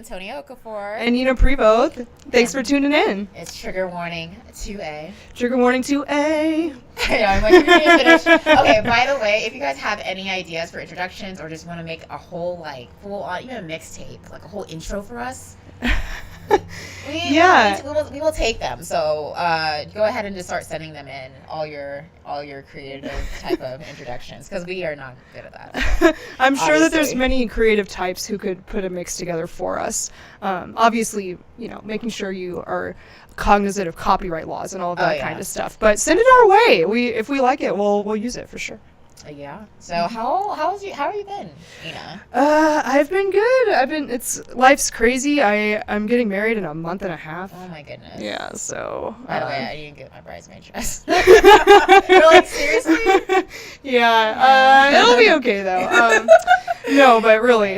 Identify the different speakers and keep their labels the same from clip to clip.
Speaker 1: Antonio Okafor.
Speaker 2: And Nina Prevost. Thanks for tuning in.
Speaker 1: It's Trigger Warning 2A.
Speaker 2: Trigger Warning 2A.
Speaker 1: I know, I'm like, you're going to finish. Okay, by the way, if you guys have any ideas for introductions or just want to make a whole, like, full on, even a mixtape, like a whole intro for us, we will take them. So go ahead and just start sending them in, all your creative type of introductions, because we are not good at that.
Speaker 2: I'm sure that there's many creative types who could put a mix together for us. Obviously, making sure you are cognizant of copyright laws and all of that kind of stuff. But send it our way. If we like it, we'll use it for sure.
Speaker 1: Yeah. So how have you been, Nina?
Speaker 2: I've been good. Life's crazy. I'm getting married in a month and a half.
Speaker 1: Oh my goodness.
Speaker 2: Yeah. So.
Speaker 1: By the way, I didn't get my bridesmaid dress. You're like, seriously?
Speaker 2: Yeah. It'll be okay though. No, but really,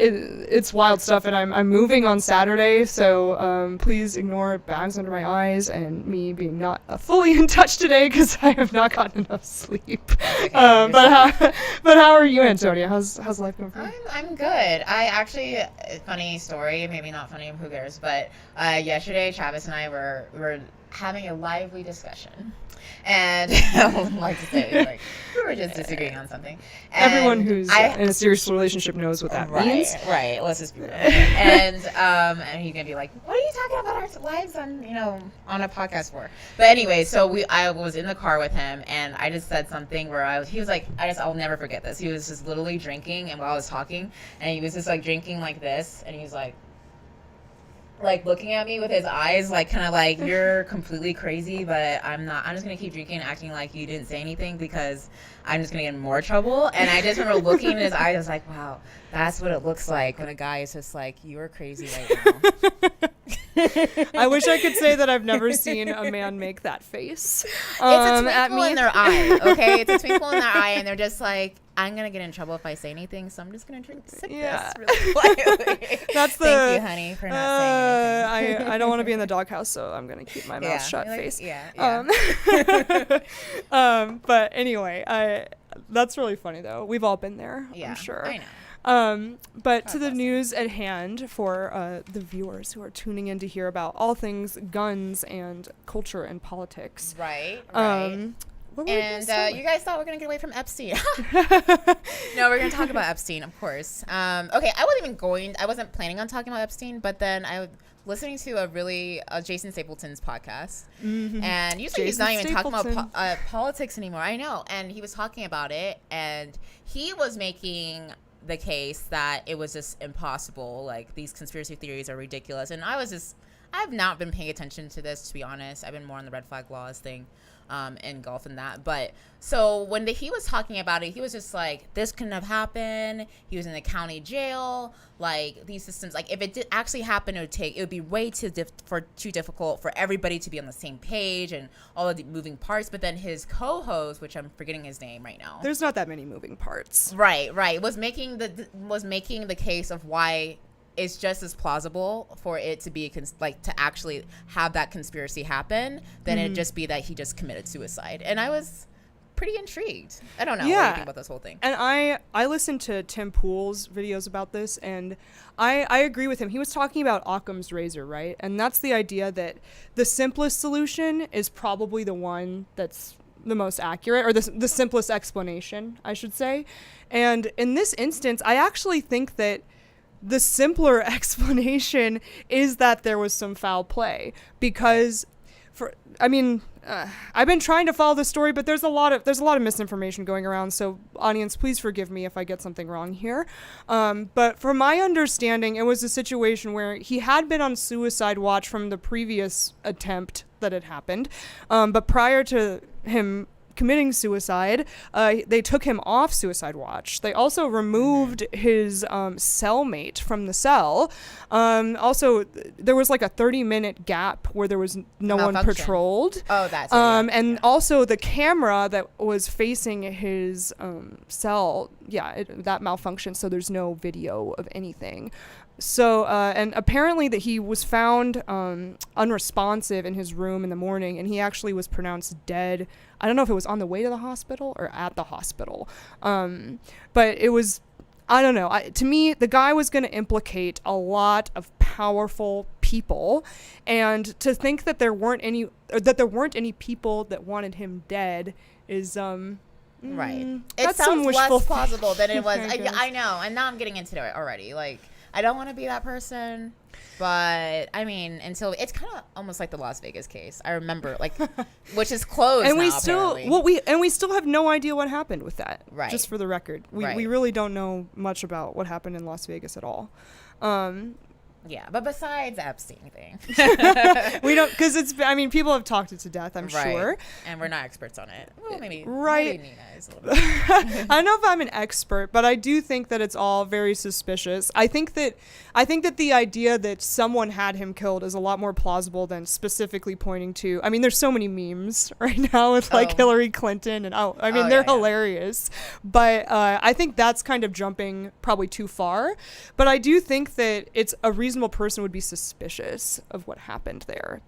Speaker 2: it's wild stuff, and I'm moving on Saturday, so please ignore bags under my eyes and me being not fully in touch today because I have not gotten enough sleep. Okay, but how are you, Antonia? How's life going for you?
Speaker 1: I'm good. I actually, funny story, maybe not funny, who cares? But yesterday, Travis and I were having a lively discussion. And I would like to say, like, we were just disagreeing on something. And
Speaker 2: everyone who's in a serious relationship knows what that means.
Speaker 1: Right. Let's just be real. And he's gonna be like, "What are you talking about our lives on a podcast for?" But anyway, so I was in the car with him, and I just said something where he was like, I'll never forget this. He was just literally drinking, and while I was talking, and he was just like drinking like this, and he was like looking at me with his eyes, like kind of like, you're completely crazy, but I'm not. I'm just gonna keep drinking, acting like you didn't say anything because I'm just gonna get in more trouble. And I just remember looking in his eyes. I was like, wow, that's what it looks like when a guy is just like, you're crazy right now.
Speaker 2: I wish I could say that I've never seen a man make that face.
Speaker 1: It's a twinkle in their eye, okay? It's a twinkle in their eye, and they're just like, I'm gonna get in trouble if I say anything, so I'm just gonna sip this really quietly. Thank you, honey, for not saying anything.
Speaker 2: I don't want to be in the doghouse, so I'm gonna keep my mouth shut. Face.
Speaker 1: Yeah.
Speaker 2: But anyway, that's really funny though. We've all been there.
Speaker 1: Yeah,
Speaker 2: I'm sure.
Speaker 1: I know.
Speaker 2: But to the news at hand for the viewers who are tuning in to hear about all things guns and culture and politics.
Speaker 1: Right.
Speaker 2: And
Speaker 1: you guys thought we were going to get away from Epstein. No, we're going to talk about Epstein, of course. Okay, I wasn't planning on talking about Epstein, but then I was listening to Jason Stapleton's podcast. Mm-hmm. And usually he's not even talking about politics anymore. I know. And he was talking about it, and he was making the case that it was just impossible. Like, these conspiracy theories are ridiculous. And I've not been paying attention to this, to be honest. I've been more on the red flag laws thing. Engulfed in that. But so when he was talking about it, he was just like, this couldn't have happened. He was in the county jail. Like, these systems, like, if it did actually happen, it would be way too difficult for everybody to be on the same page and all of the moving parts. But then his co-host, which I'm forgetting his name right now,
Speaker 2: there's not that many moving parts.
Speaker 1: Right, was making the case of why it's just as plausible for it to be to actually have that conspiracy happen than it just be that he just committed suicide. And I was pretty intrigued. I don't know what you think about this whole thing.
Speaker 2: And I listened to Tim Pool's videos about this, and I agree with him. He was talking about Occam's razor, right? And that's the idea that the simplest solution is probably the one that's the most accurate, or the simplest explanation, I should say. And in this instance, I actually think that the simpler explanation is that there was some foul play, because I've been trying to follow the story, but there's a lot of misinformation going around. So audience, please forgive me if I get something wrong here. But from my understanding, it was a situation where he had been on suicide watch from the previous attempt that had happened. But prior to him committing suicide, they took him off suicide watch. They also removed his cellmate from the cell. Also, there was like a 30-minute gap where there was no one patrolled.
Speaker 1: Oh, that's it.
Speaker 2: And also the camera that was facing his cell, that malfunctioned, so there's no video of anything. So, and apparently that he was found unresponsive in his room in the morning, and he actually was pronounced dead. I don't know if it was on the way to the hospital or at the hospital. But it was, I don't know. To me, the guy was going to implicate a lot of powerful people, and to think that there weren't any people that wanted him dead is
Speaker 1: right. It
Speaker 2: that's
Speaker 1: sounds less
Speaker 2: wishful
Speaker 1: plausible than it was.
Speaker 2: I
Speaker 1: I know, and now I'm getting into it already. Like, I don't want to be that person, but I mean, until it's kind of almost like the Las Vegas case. I remember, like, which is closed
Speaker 2: and
Speaker 1: now,
Speaker 2: we still
Speaker 1: apparently.
Speaker 2: we still have no idea what happened with that.
Speaker 1: Right.
Speaker 2: Just for the record, we
Speaker 1: Right.
Speaker 2: really don't know much about what happened in Las Vegas at all.
Speaker 1: Yeah, but besides Epstein thing,
Speaker 2: We don't, because people have talked it to death, I'm
Speaker 1: right.
Speaker 2: sure.
Speaker 1: And we're not experts on it. Well, maybe
Speaker 2: Right.
Speaker 1: Maybe Nina is a little bit.
Speaker 2: I don't know if I'm an expert, but I do think that it's all very suspicious. I think that the idea that someone had him killed is a lot more plausible than specifically pointing to. I mean, there's so many memes right now with like Hillary Clinton and they're hilarious. But I think that's kind of jumping probably too far. But I do think that it's a reasonable person would be suspicious of what happened there.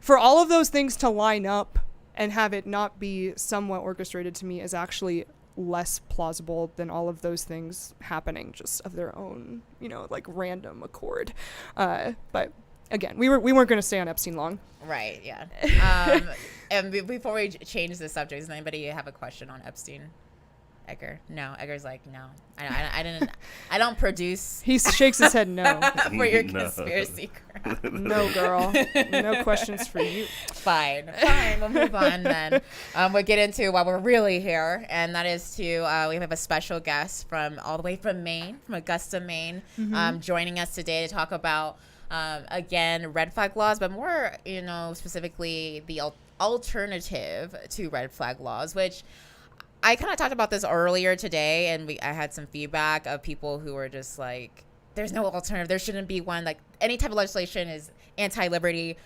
Speaker 2: For all of those things to line up and have it not be somewhat orchestrated, to me is actually less plausible than all of those things happening just of their own, like random accord. But again, we weren't going to stay on Epstein long. Right. Yeah.
Speaker 1: And before we change the subject, does anybody have a question on Epstein? Edgar? No. Edgar's like, no. I don't produce.
Speaker 2: He shakes his head no.
Speaker 1: For your conspiracy crap.
Speaker 2: No, girl. No questions for you.
Speaker 1: Fine. We'll move on then. We'll get into why we're really here, and that is we have a special guest all the way from Maine, from Augusta, Maine, joining us today to talk about, again, red flag laws, but more, specifically the alternative to red flag laws, which I kind of talked about this earlier today, and I had some feedback of people who were just like, there's no alternative. There shouldn't be one. Like, any type of legislation is anti-liberty.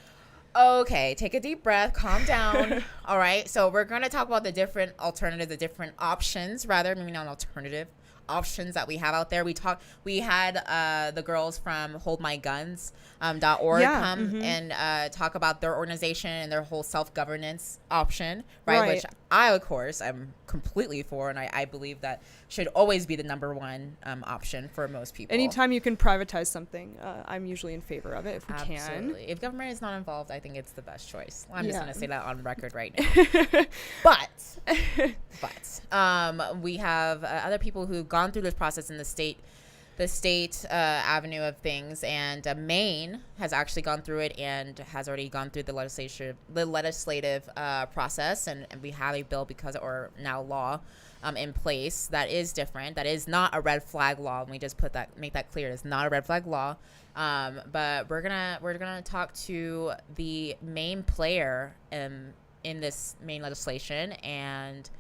Speaker 1: Okay, take a deep breath, calm down. All right, so we're going to talk about the different alternatives, the different options, rather, maybe not alternative options that we have out there. We had the girls from holdmyguns.org come and talk about their organization and their whole self-governance option, right? Which I, of course, I'm completely for, and I believe that should always be the number one option for most people.
Speaker 2: Anytime you can privatize something, I'm usually in favor of it if we
Speaker 1: Absolutely.
Speaker 2: can.
Speaker 1: If government is not involved, I think it's the best choice. I'm just going to say that on record right now. But we have other people who've gone through this process in the state avenue of things, and Maine has actually gone through it and has already gone through the legislative process, and we have a bill now law in place that is different. That is not a red flag law. Let me just make that clear. It's not a red flag law. But we're gonna talk to the main player in this Maine legislation, and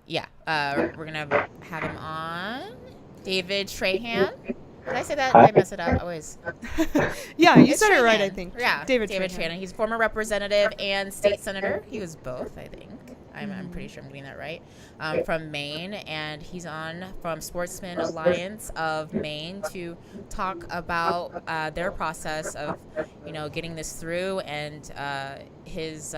Speaker 1: we're gonna have him on. David Trahan. Did I say that? Did I mess it up? Always.
Speaker 2: Yeah, you said it right, I think.
Speaker 1: Yeah, David Trahan. He's former representative and state senator. He was both, I think. I'm pretty sure I'm getting that right. From Maine, and he's on from Sportsman Alliance of Maine to talk about their process of, getting this through, and his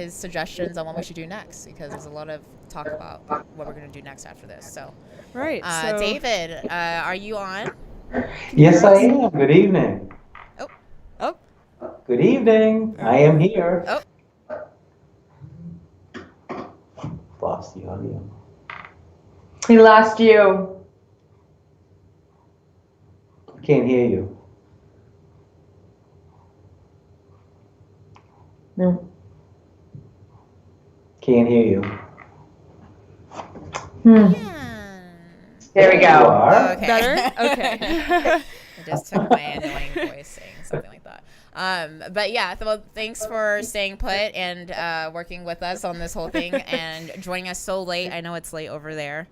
Speaker 1: suggestions on what we should do next, because there's a lot of talk about what we're going to do next after this. So,
Speaker 2: right. So
Speaker 1: David, are you on?
Speaker 3: Yes, I am. Good evening.
Speaker 1: Oh.
Speaker 3: Good evening. I am here.
Speaker 1: Oh.
Speaker 3: Lost the audio.
Speaker 4: He lost you.
Speaker 3: Can't hear you.
Speaker 4: No.
Speaker 3: Can't hear you.
Speaker 1: Yeah.
Speaker 4: There we
Speaker 3: You
Speaker 4: go.
Speaker 3: are.
Speaker 1: Okay.
Speaker 2: better? Okay.
Speaker 1: I just took my annoying voice saying something like that. But yeah, well, thanks for staying put and working with us on this whole thing and joining us so late. I know it's late over there.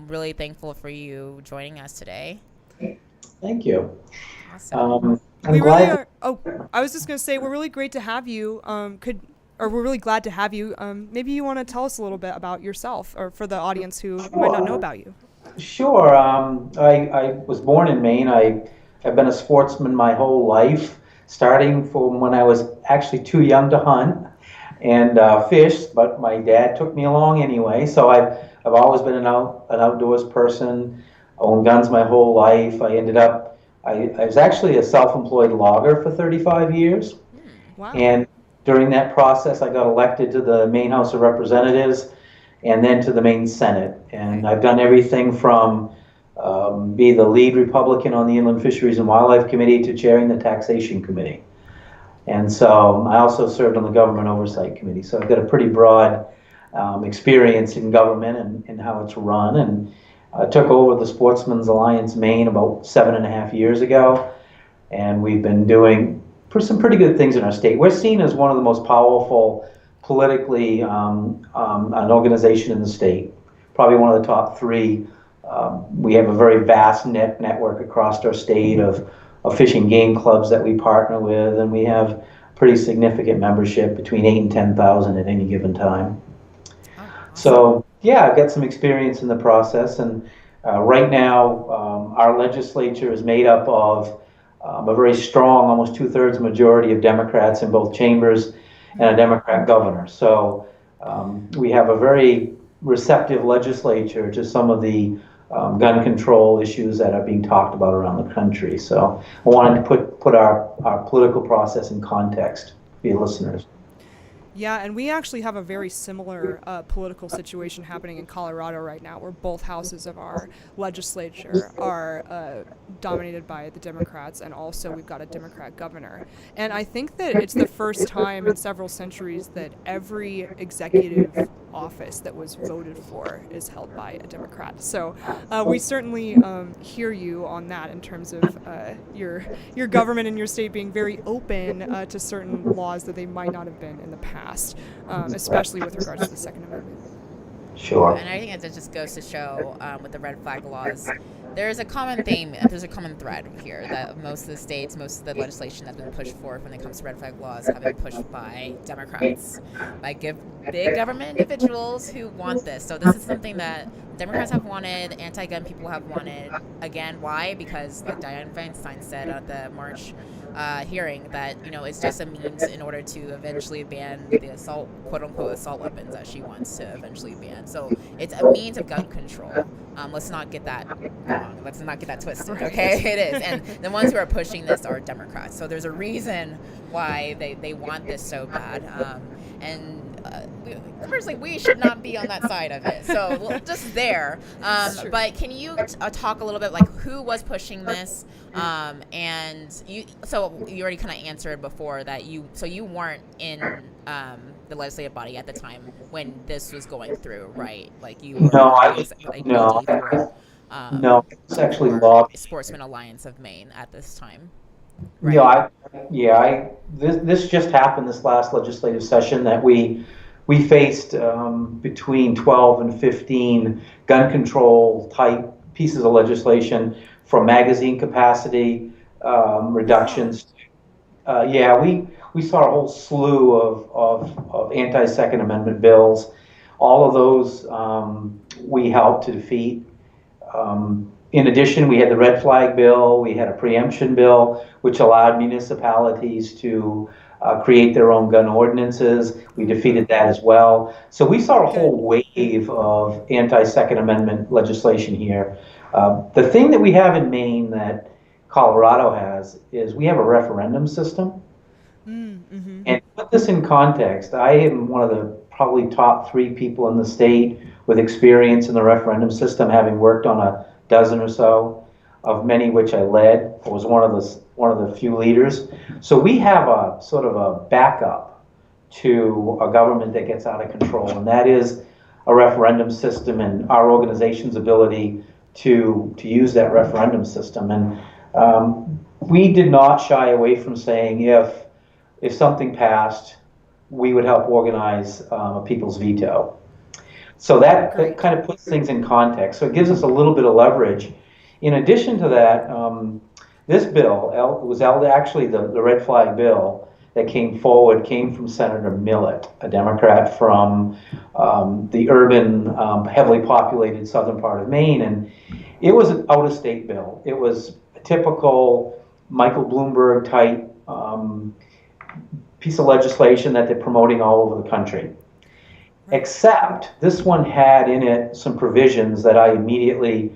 Speaker 1: Really thankful for you joining us today.
Speaker 3: Thank you.
Speaker 1: Awesome.
Speaker 3: I'm glad.
Speaker 2: I was just going to say, we're really great to have you. We're really glad to have you. Maybe you want to tell us a little bit about yourself, or for the audience who might not know about you.
Speaker 3: Sure. I was born in Maine. I have been a sportsman my whole life, starting from when I was actually too young to hunt and fish, but my dad took me along anyway. So I've I've always been an outdoors person. Owned guns my whole life. I was actually a self-employed logger for 35 years.
Speaker 2: Wow.
Speaker 3: And during that process, I got elected to the Maine House of Representatives and then to the Maine Senate. And I've done everything from be the lead Republican on the Inland Fisheries and Wildlife Committee to chairing the Taxation Committee. And so I also served on the Government Oversight Committee. So I've got a pretty broad experience in government and how it's run. And I took over the Sportsman's Alliance Maine about 7.5 years ago. And we've been doing some pretty good things in our state. We're seen as one of the most powerful politically an organization in the state, probably one of the top three. We have a very vast network across our state of fishing game clubs that we partner with, and we have pretty significant membership, between 8,000 and 10,000 at any given time. So yeah, I've got some experience in the process, and right now our legislature is made up of a very strong, almost 2/3 majority of Democrats in both chambers and a Democrat governor. So we have a very receptive legislature to some of the gun control issues that are being talked about around the country. So I wanted to put our political process in context for your listeners.
Speaker 2: Yeah, and we actually have a very similar political situation happening in Colorado right now, where both houses of our legislature are dominated by the Democrats, and also we've got a Democrat governor. And I think that it's the first time in several centuries that every executive office that was voted for is held by a Democrat. So we certainly hear you on that in terms of your government and your state being very open to certain laws that they might not have been in the past, especially with regards to the Second Amendment.
Speaker 3: Sure.
Speaker 1: And I think that just goes to show with the red flag laws, there's a common theme, there's a common thread here that most of the states, most of the legislation that's been pushed forth when it comes to red flag laws have been pushed by Democrats, by big government individuals who want this. So this is something that Democrats have wanted, anti-gun people have wanted. Again, why? Because like Dianne Feinstein said at the March hearing, that it's just a means in order to eventually ban the assault, quote-unquote assault weapons that she wants to eventually ban. So it's a means of gun control. Let's not get that wrong. Let's not get that twisted, okay? It is. And the ones who are pushing this are Democrats. So there's a reason why they want this so bad. Personally, we should not be on that side of it. So just there. But can you talk a little bit, like, who was pushing this? And you already kind of answered before that you weren't in the legislative body at the time when this was going through, right? Like you were
Speaker 3: no, it's actually law.
Speaker 1: Sportsman Alliance of Maine at this time.
Speaker 3: Right? This just happened this last legislative session that we faced between 12 and 15 gun control type pieces of legislation, from magazine capacity reductions. We saw a whole slew of anti-Second Amendment bills. All of those we helped to defeat. In addition, we had the red flag bill, we had a preemption bill, which allowed municipalities to create their own gun ordinances. We defeated that as well. So we saw a whole wave of anti-Second Amendment legislation here. The thing that we have in Maine that Colorado has is we have a referendum system. Mm-hmm. And to put this in context, I am one of the probably top 3 people in the state with experience in the referendum system, having worked on a dozen or so, of many which I led. I was one of the few leaders. So we have a sort of a backup to a government that gets out of control, and that is a referendum system and our organization's ability to use that referendum system. And we did not shy away from saying if something passed, we would help organize a people's veto. So that kind of puts things in context. So it gives us a little bit of leverage. In addition to that, this bill was actually the red flag bill that came from Senator Millett, a Democrat from the urban, heavily populated southern part of Maine. And it was an out-of-state bill. It was a typical Michael Bloomberg type piece of legislation that they're promoting all over the country. except this one had in it some provisions that I immediately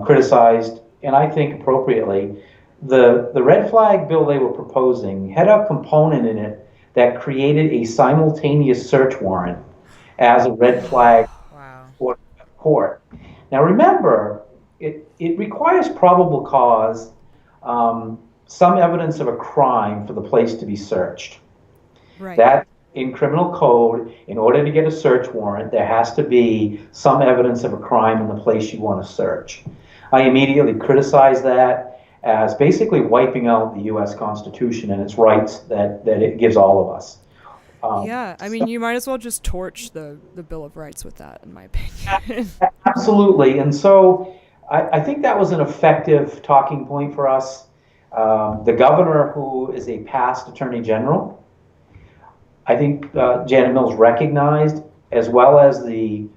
Speaker 3: criticized, and I think appropriately. The red flag bill they were proposing had a component in it that created a simultaneous search warrant as a red flag
Speaker 1: Wow.
Speaker 3: for court. Now remember, it requires probable cause, some evidence of a crime for the place to be searched.
Speaker 2: Right.
Speaker 3: That in criminal code, in order to get a search warrant, there has to be some evidence of a crime in the place you want to search. I immediately criticized that as basically wiping out the U.S. Constitution and its rights that it gives all of us.
Speaker 2: Yeah, I mean, you might as well just torch the Bill of Rights with that, in my opinion.
Speaker 3: Absolutely. And so I think that was an effective talking point for us. The governor, who is a past attorney general, I think Janet Mills recognized, as well as the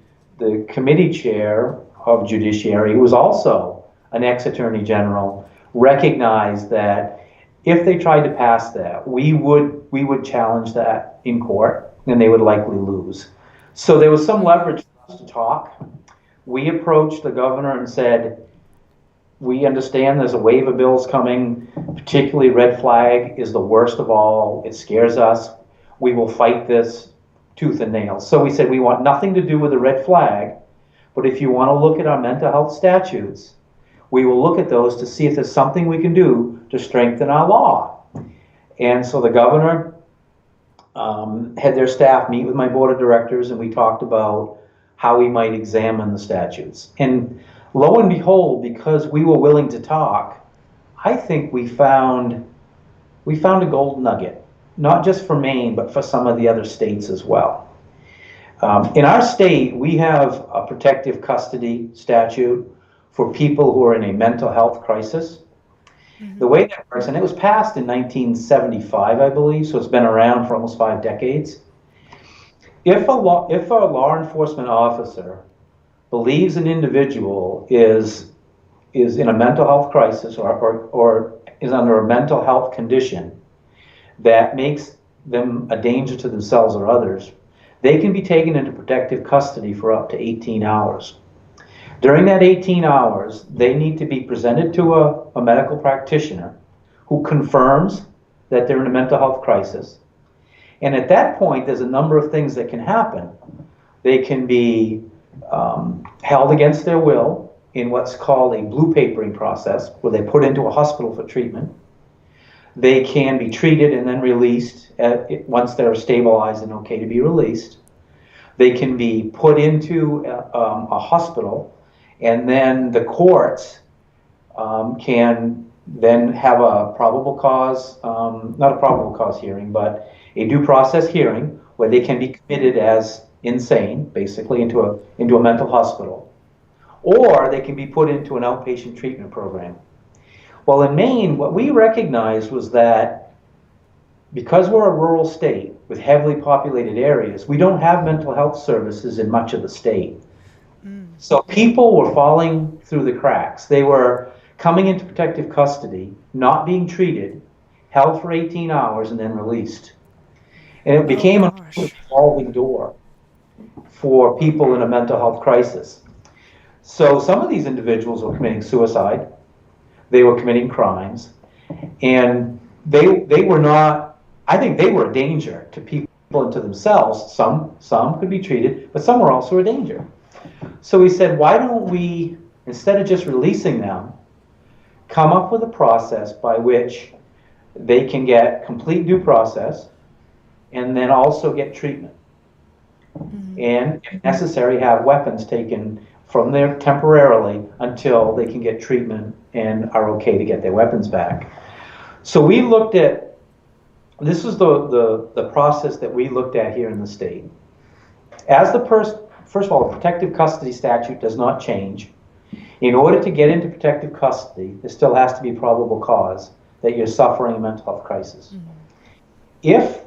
Speaker 3: committee chair of judiciary, who was also an ex-attorney general, recognized that if they tried to pass that, we would challenge that in court, and they would likely lose. So there was some leverage for us to talk. We approached the governor and said, we understand there's a wave of bills coming, particularly red flag is the worst of all. It scares us. We will fight this tooth and nail. So we said, we want nothing to do with the red flag, but if you want to look at our mental health statutes, we will look at those to see if there's something we can do to strengthen our law. And so the governor had their staff meet with my board of directors, and we talked about how we might examine the statutes. And lo and behold, because we were willing to talk, I think we found a gold nugget, not just for Maine, but for some of the other states as well. In our state, we have a protective custody statute for people who are in a mental health crisis. The way that works, and it was passed in 1975, I believe, so it's been around for almost 5 decades. If a law enforcement officer believes an individual is in a mental health crisis or is under a mental health condition that makes them a danger to themselves or others, they can be taken into protective custody for up to 18 hours. During that 18 hours, they need to be presented to a medical practitioner who confirms that they're in a mental health crisis. And at that point, there's a number of things that can happen. They can be held against their will in what's called a blue papering process, where they're put into a hospital for treatment. They can be treated and then released once they're stabilized and okay to be released. They can be put into a hospital, and then the courts can then have a probable cause, not a probable cause hearing, but a due process hearing where they can be committed as insane, basically into a mental hospital, or they can be put into an outpatient treatment program. Well, in Maine, what we recognized was that because we're a rural state with heavily populated areas, we don't have mental health services in much of the state. So people were falling through the cracks. They were coming into protective custody, not being treated, held for 18 hours, and then released. And it became a revolving door for people in a mental health crisis. So some of these individuals were committing suicide. They were committing crimes. And they were not, I think they were a danger to people and to themselves. Some could be treated, but some were also a danger. So we said, why don't we, instead of just releasing them, come up with a process by which they can get complete due process and then also get treatment. And if necessary, have weapons taken from there temporarily until they can get treatment and are okay to get their weapons back. So we looked at, this is the process that we looked at here in the state. As first of all, the protective custody statute does not change. In order to get into protective custody, there still has to be probable cause that you're suffering a mental health crisis. If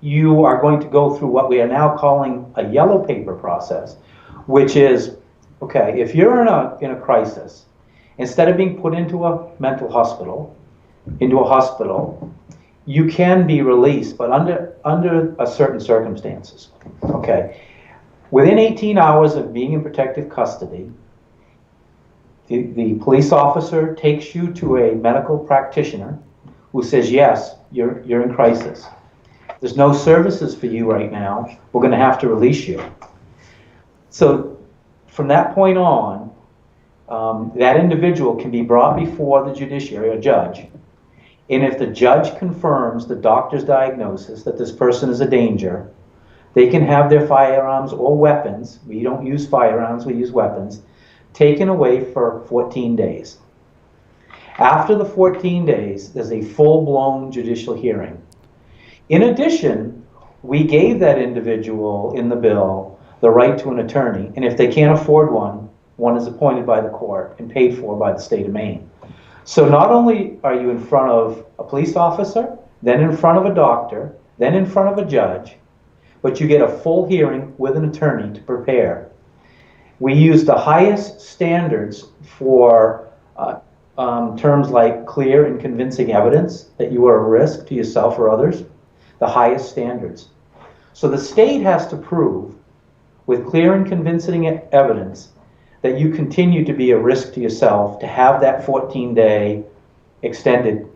Speaker 3: you are going to go through what we are now calling a yellow paper process, which is, okay, if you're in a crisis, instead of being put into a mental hospital, you can be released, but under a certain circumstances. Okay, Within 18 hours of being in protective custody, the police officer takes you to a medical practitioner who says, yes, you're in crisis. There's no services for you right now. We're going to have to release you. So from that point on, that individual can be brought before the judiciary or judge. And if the judge confirms the doctor's diagnosis that this person is a danger, they can have their firearms or weapons, we don't use firearms, we use weapons, taken away for 14 days. After the 14 days, there's a full-blown judicial hearing. In addition, we gave that individual in the bill the right to an attorney, and if they can't afford one, one is appointed by the court and paid for by the state of Maine. So not only are you in front of a police officer, then in front of a doctor, then in front of a judge, but you get a full hearing with an attorney to prepare. We use the highest standards for terms like clear and convincing evidence that you are a risk to yourself or others, the highest standards. So the state has to prove with clear and convincing evidence that you continue to be a risk to yourself, to have that 14-day extended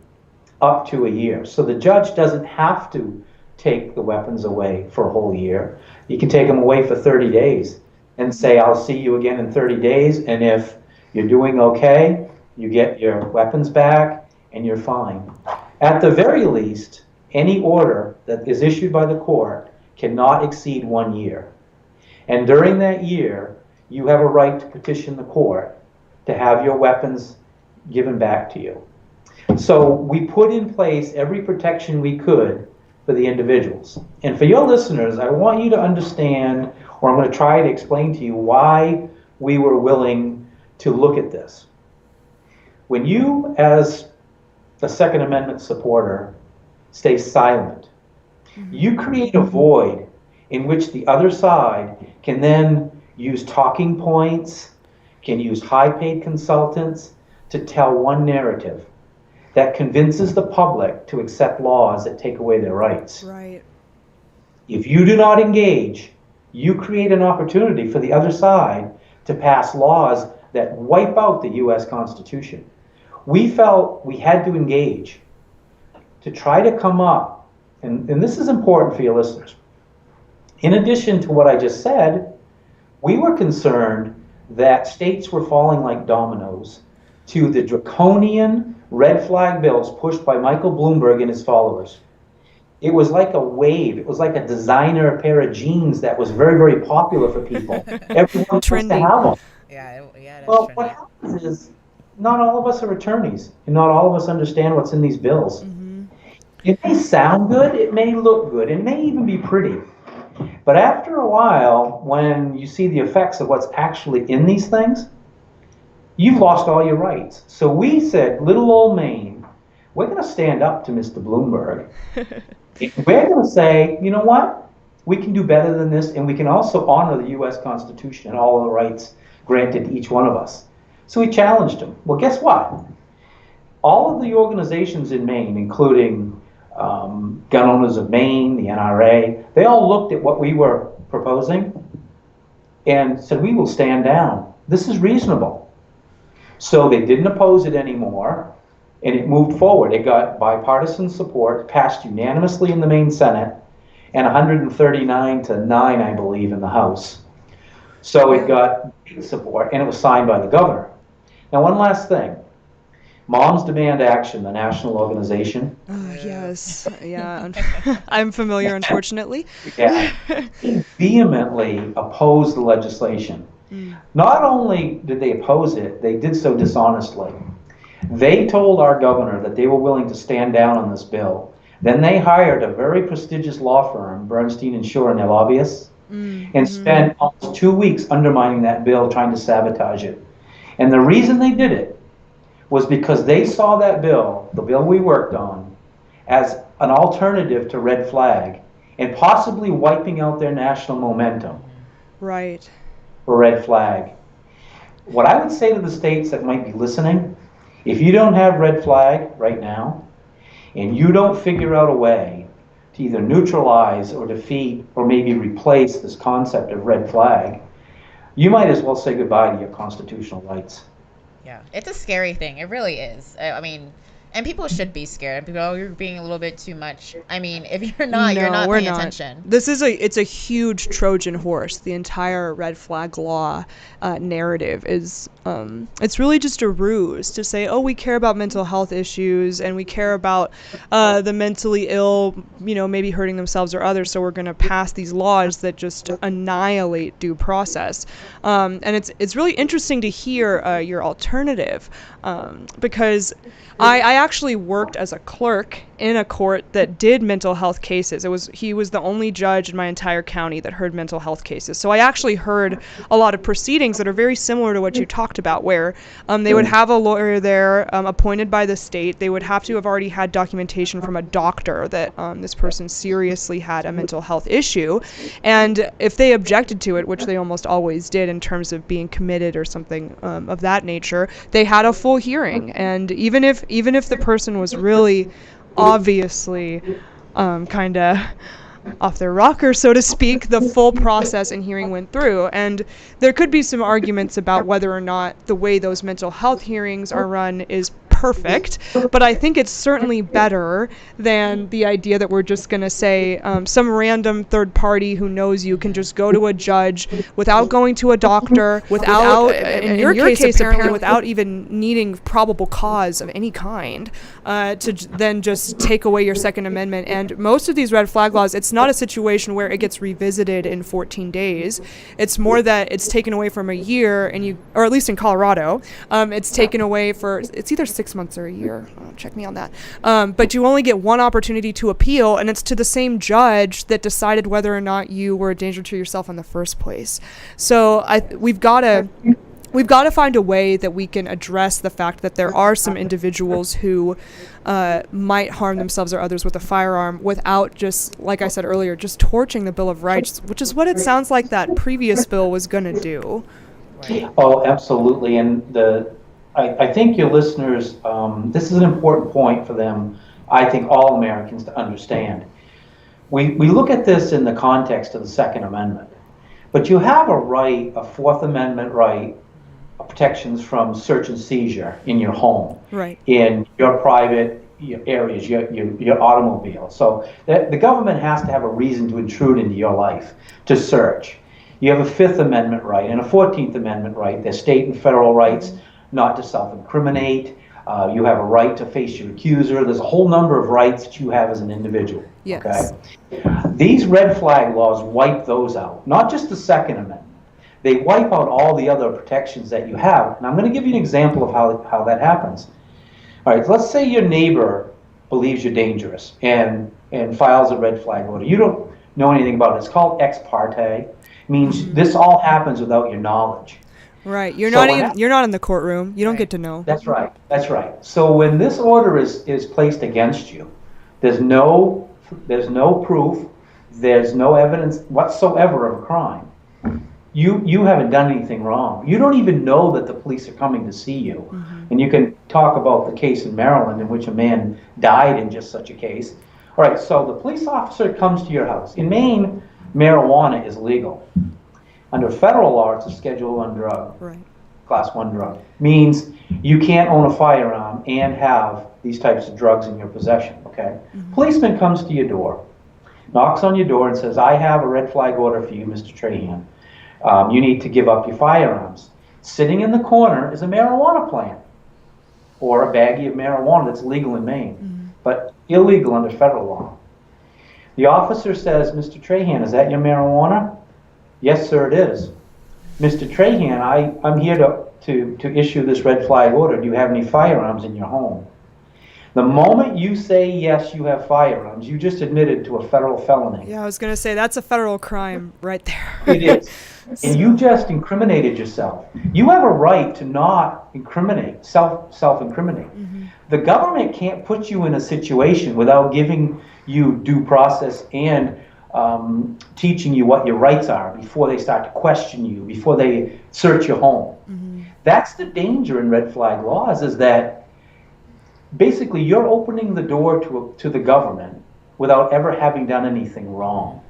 Speaker 3: up to a year. So the judge doesn't have to take the weapons away for a whole year. You can take them away for 30 days and say, I'll see you again in 30 days, and if you're doing okay, you get your weapons back and you're fine. At the very least, any order that is issued by the court cannot exceed 1 year. And during that year, you have a right to petition the court to have your weapons given back to you. So we put in place every protection we could for the individuals. And for your listeners, I want you to understand, or I'm going to try to explain to you why we were willing to look at this. When you, as a Second Amendment supporter, stay silent, you create a void in which the other side can then use talking points, can use high-paid consultants to tell one narrative that convinces the public to accept laws that take away their rights.
Speaker 2: Right.
Speaker 3: If you do not engage, you create an opportunity for the other side to pass laws that wipe out the U.S. Constitution. We felt we had to engage to try to come up, and this is important for your listeners. In addition to what I just said, we were concerned that states were falling like dominoes to the draconian red flag bills pushed by Michael Bloomberg and his followers. It was like a wave. It was like a designer pair of jeans that was very, very popular for people. Everyone wants to have them.
Speaker 1: Yeah, that's
Speaker 3: Well,
Speaker 1: trendy.
Speaker 3: what happens is not all of us are attorneys, and not all of us understand what's in these bills. It may sound good, it may look good, it may even be pretty. But after a while, when you see the effects of what's actually in these things, you've lost all your rights. So we said, little old Maine, we're going to stand up to Mr. Bloomberg. We're going to say, you know what? We can do better than this, and we can also honor the U.S. Constitution and all of the rights granted to each one of us. So we challenged him. Well, guess what? All of the organizations in Maine, including Gun Owners of Maine, the NRA, they all looked at what we were proposing and said, we will stand down. This is reasonable. So they didn't oppose it anymore, and it moved forward. It got bipartisan support, passed unanimously in the Maine Senate, and 139 to 9, I believe, in the House. So it got big support, and it was signed by the governor. Now, one last thing. Moms Demand Action, the national organization.
Speaker 2: Oh, yes. Yeah. I'm familiar, unfortunately.
Speaker 3: Yeah. Vehemently opposed the legislation. Not only did they oppose it, they did so dishonestly. They told our governor that they were willing to stand down on this bill. Then they hired a very prestigious law firm, Bernstein and Shore, and their lobbyists, and spent almost 2 weeks undermining that bill, trying to sabotage it. And the reason they did it was because they saw that bill, the bill we worked on, as an alternative to red flag and possibly wiping out their national momentum.
Speaker 2: Right.
Speaker 3: For red flag. What I would say to the states that might be listening, if you don't have red flag right now, and you don't figure out a way to either neutralize or defeat or maybe replace this concept of red flag, you might as well say goodbye to your constitutional rights.
Speaker 1: Yeah, it's a scary thing. It really is. I mean, and people should be scared. People, oh, you're being a little bit too much. I mean, if you're not, you're not paying attention.
Speaker 2: It's a huge Trojan horse. The entire red flag law narrative is it's really just a ruse to say, oh, we care about mental health issues and we care about the mentally ill, maybe hurting themselves or others. So we're going to pass these laws that just annihilate due process. And it's really interesting to hear your alternative because I actually worked as a clerk in a court that did mental health cases. He was the only judge in my entire county that heard mental health cases. So I actually heard a lot of proceedings that are very similar to what you talked about, where they would have a lawyer there appointed by the state. They would have to have already had documentation from a doctor that this person seriously had a mental health issue. And if they objected to it, which they almost always did in terms of being committed or something of that nature, they had a full hearing. And even if the person was really obviously kind of off their rocker, so to speak, the full process and hearing went through. And there could be some arguments about whether or not the way those mental health hearings are run is perfect, but I think it's certainly better than the idea that we're just going to say some random third party who knows you can just go to a judge without going to a doctor, without in your case apparently without even needing probable cause of any kind, to then just take away your Second Amendment. And most of these red flag laws, it's not a situation where it gets revisited in 14 days. It's more that it's taken away from a year, or at least in Colorado, it's taken away for, it's either 6 months or a year. Check me on that. But you only get one opportunity to appeal, and it's to the same judge that decided whether or not you were a danger to yourself in the first place. So we've got to find a way that we can address the fact that there are some individuals who might harm themselves or others with a firearm without just, like I said earlier, just torching the Bill of Rights, which is what it sounds like that previous bill was going to do.
Speaker 3: Oh, absolutely. And I think your listeners, this is an important point for them, I think all Americans to understand. We look at this in the context of the Second Amendment, but you have a right, a Fourth Amendment right, protections from search and seizure in your home,
Speaker 2: right,
Speaker 3: in your private areas, your automobile. So the government has to have a reason to intrude into your life, to search. You have a Fifth Amendment right and a 14th Amendment right. They're state and federal rights not to self-incriminate. You have a right to face your accuser. There's a whole number of rights that you have as an individual.
Speaker 2: Yes.
Speaker 3: Okay? These red flag laws wipe those out, not just the Second Amendment. They wipe out all the other protections that you have. And I'm going to give you an example of how that happens. All right, let's say your neighbor believes you're dangerous and files a red flag order. You don't know anything about it. It's called ex parte. It means this all happens without your knowledge.
Speaker 2: Right. You're not in the courtroom. You don't get to know.
Speaker 3: That's right. That's right. So when this order is placed against you, there's no proof, there's no evidence whatsoever of a crime. You haven't done anything wrong. You don't even know that the police are coming to see you. Mm-hmm. And you can talk about the case in Maryland in which a man died in just such a case. All right, so the police officer comes to your house. In Maine, marijuana is legal. Under federal law, it's a Schedule I drug, right. Class 1 drug. Means you can't own a firearm and have these types of drugs in your possession, okay? Mm-hmm. Policeman comes to your door, knocks on your door and says, I have a red flag order for you, Mr. Trahan. You need to give up your firearms. Sitting in the corner is a marijuana plant or a baggie of marijuana that's legal in Maine, but illegal under federal law. The officer says, Mr. Trahan, is that your marijuana? Yes, sir, it is. Mr. Trahan, I'm here to issue this red flag order. Do you have any firearms in your home? The moment you say yes, you have firearms, you just admitted to a federal felony.
Speaker 2: Yeah, I was going to say, that's a federal crime right there.
Speaker 3: It is. And you just incriminated yourself. You have a right to not incriminate, self-incriminate. Mm-hmm. The government can't put you in a situation without giving you due process and teaching you what your rights are before they start to question you, before they search your home. Mm-hmm. That's the danger in red flag laws, is that basically you're opening the door to the government without ever having done anything wrong.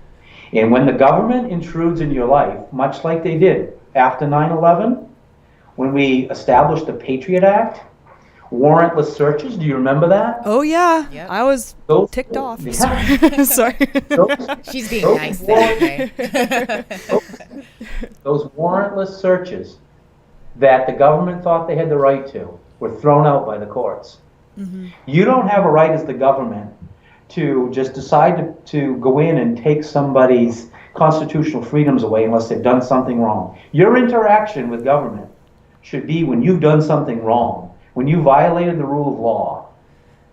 Speaker 3: And when the government intrudes in your life, much like they did after 9/11, when we established the Patriot Act, warrantless searches, do you remember that?
Speaker 2: Oh yeah,
Speaker 1: Yep.
Speaker 2: I was
Speaker 3: Those-
Speaker 2: ticked off.
Speaker 3: Yeah.
Speaker 2: Sorry.
Speaker 3: Those-
Speaker 1: She's being
Speaker 3: those
Speaker 1: nice there.
Speaker 3: those warrantless searches that the government thought they had the right to were thrown out by the courts. You don't have a right as the government to just decide to go in and take somebody's constitutional freedoms away unless they've done something wrong. Your interaction with government should be when you've done something wrong, when you violated the rule of law.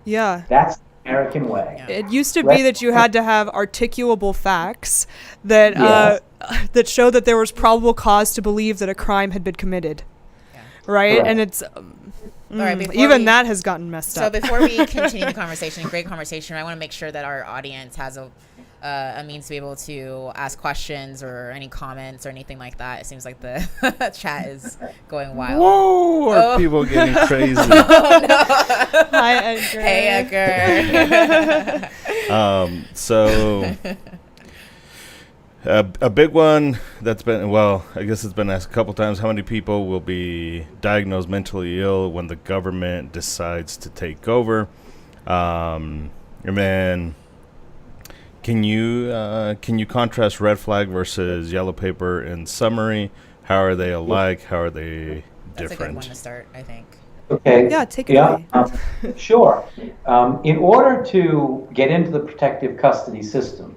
Speaker 2: Yeah.
Speaker 3: That's the American way.
Speaker 2: It used to be that you had to have articulable facts that
Speaker 3: Yes.
Speaker 2: that show that there was probable cause to believe that a crime had been committed, right?
Speaker 3: Correct.
Speaker 2: And it's
Speaker 1: All right, before
Speaker 2: even
Speaker 1: we-
Speaker 2: that has gotten messed
Speaker 1: So
Speaker 2: up.
Speaker 1: before we continue the conversation, great conversation, I want to make sure that our audience has a means to be able to ask questions or any comments or anything like that. It seems like the chat is going wild.
Speaker 5: Whoa, are
Speaker 1: Oh.
Speaker 5: people getting crazy?
Speaker 2: Hi, Edgar.
Speaker 1: Hey, Edgar.
Speaker 5: So a big one that's been, well, I guess it's been asked a couple times, how many people will be diagnosed mentally ill when the government decides to take over? And then can you contrast red flag versus yellow paper in summary? How are they alike? How are they
Speaker 1: That's a good one
Speaker 5: different?
Speaker 1: to start, I think.
Speaker 3: Okay.
Speaker 2: Yeah, take it away.
Speaker 3: Sure. In order to get into the protective custody system,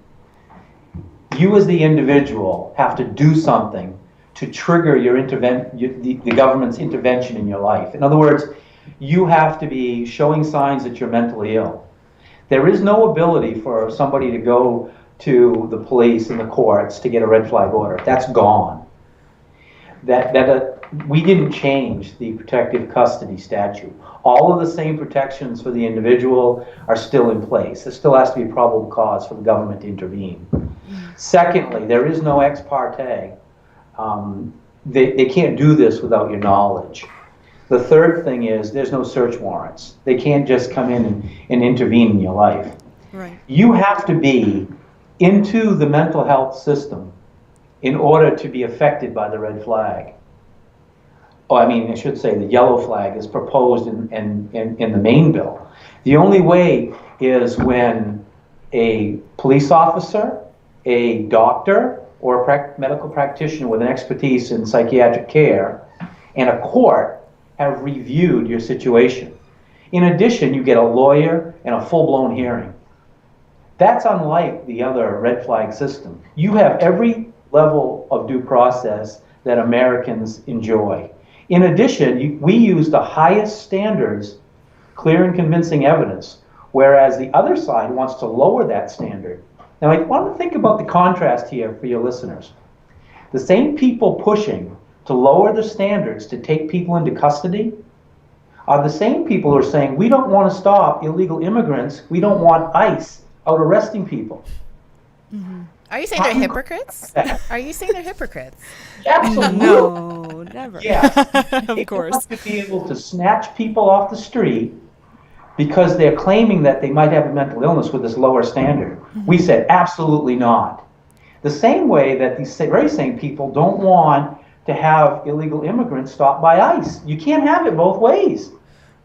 Speaker 3: you as the individual have to do something to trigger the government's intervention in your life. In other words, you have to be showing signs that you're mentally ill. There is no ability for somebody to go to the police and the courts to get a red flag order. That's gone. We didn't change the protective custody statute. All of the same protections for the individual are still in place. There still has to be a probable cause for the government to intervene. Secondly, there is no ex parte. They can't do this without your knowledge. The third thing is there's no search warrants. They can't just come in and intervene in your life.
Speaker 2: Right.
Speaker 3: You have to be into the mental health system in order to be affected by the red flag. Oh, I mean, I should say the yellow flag is proposed in the Maine bill. The only way is when a police officer, a doctor, or a medical practitioner with an expertise in psychiatric care, and a court have reviewed your situation. In addition, you get a lawyer and a full-blown hearing. That's unlike the other red flag system. You have every level of due process that Americans enjoy. In addition, we use the highest standards, clear and convincing evidence, whereas the other side wants to lower that standard. Now, I want to think about the contrast here for your listeners. The same people pushing to lower the standards to take people into custody are the same people who are saying, we don't want to stop illegal immigrants, we don't want ICE out arresting people.
Speaker 1: Are you saying they're hypocrites? Are you saying they're hypocrites?
Speaker 3: Absolutely.
Speaker 2: No, never.
Speaker 3: Yes.
Speaker 2: Of
Speaker 3: They
Speaker 2: course.
Speaker 3: want to be able to snatch people off the street because they're claiming that they might have a mental illness with this lower standard. We said, absolutely not. The same way that these very same people don't want to have illegal immigrants stopped by ICE. You can't have it both ways.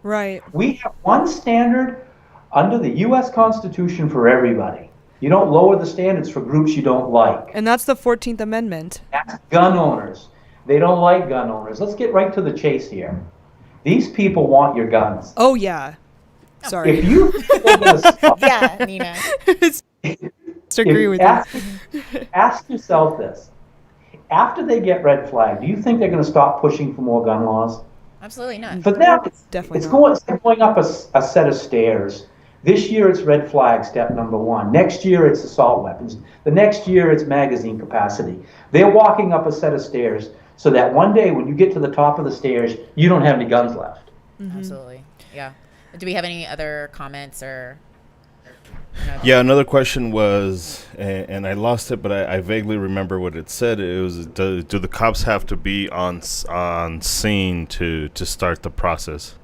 Speaker 2: Right.
Speaker 3: We have one standard under the U.S. Constitution for everybody. You don't lower the standards for groups you don't like.
Speaker 2: And that's the 14th Amendment.
Speaker 3: That's gun owners. They don't like gun owners. Let's get right to the chase here. These people want your guns.
Speaker 2: Oh yeah. Sorry.
Speaker 3: If you think they're gonna stop,
Speaker 1: Yeah, Nina.
Speaker 2: Just agree with you.
Speaker 3: ask yourself this. After they get red flagged, do you think they're going to stop pushing for more gun laws?
Speaker 1: Absolutely not.
Speaker 3: For them,
Speaker 2: Definitely
Speaker 3: it's
Speaker 2: not.
Speaker 3: going up a set of stairs. This year it's red flag step number 1. Next year it's assault weapons. The next year it's magazine capacity. They're walking up a set of stairs so that one day when you get to the top of the stairs, you don't have any guns left.
Speaker 1: Absolutely. Yeah. Do we have any other comments or?
Speaker 5: Yeah, another question was, and I lost it, but I vaguely remember what it said. It was, do the cops have to be on scene to start the process?